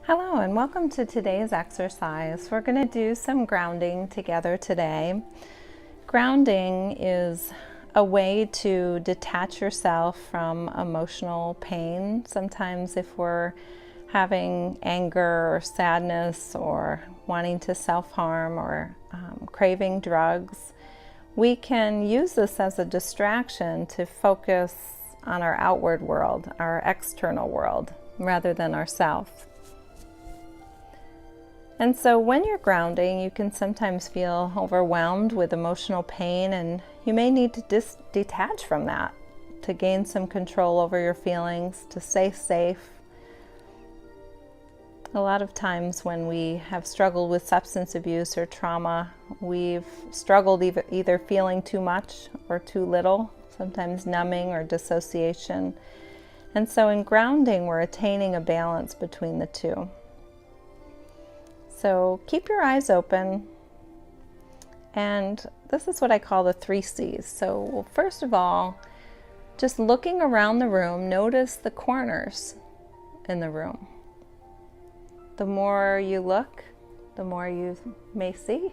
Hello and welcome to today's exercise. We're going to do some grounding together today. Grounding is a way to detach yourself from emotional pain. Sometimes if we're having anger or sadness or wanting to self-harm or craving drugs, we can use this as a distraction to focus on our outward world, our external world, rather than ourself. And so when you're grounding, you can sometimes feel overwhelmed with emotional pain, and you may need to detach from that to gain some control over your feelings, to stay safe. A lot of times when we have struggled with substance abuse or trauma, we've struggled either feeling too much or too little, sometimes numbing or dissociation. And so in grounding, we're attaining a balance between the two. So keep your eyes open, and this is what I call the 3 C's. So first of all, just looking around the room, notice the corners in the room. The more you look, the more you may see.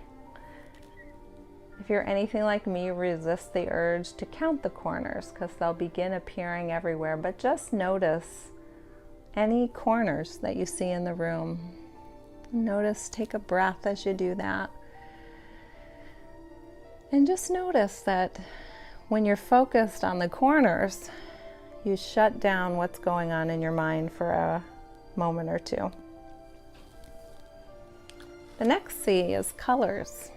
If you're anything like me, resist the urge to count the corners because they'll begin appearing everywhere, but just notice any corners that you see in the room. Notice, take a breath as you do that. And just notice that when you're focused on the corners, you shut down what's going on in your mind for a moment or two. The next C is colors.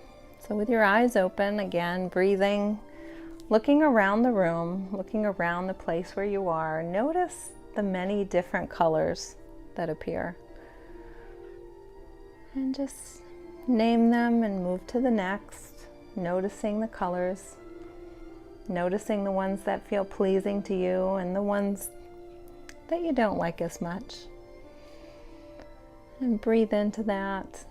So with your eyes open, again, breathing, looking around the room, looking around the place where you are, notice the many different colors that appear. And just name them and move to the next, noticing the colors, noticing the ones that feel pleasing to you and the ones that you don't like as much. And breathe into that.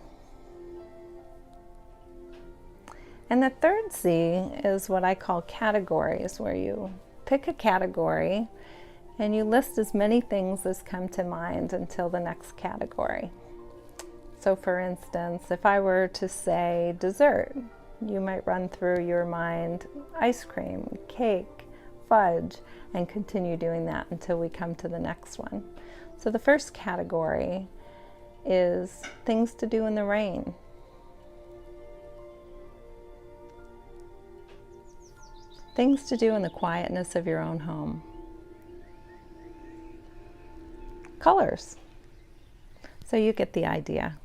And the third C is what I call categories, where you pick a category and you list as many things as come to mind until the next category. So for instance, if I were to say dessert, you might run through your mind ice cream, cake, fudge, and continue doing that until we come to the next one. So the first category is things to do in the rain. Things to do in the quietness of your own home. Colors. So you get the idea.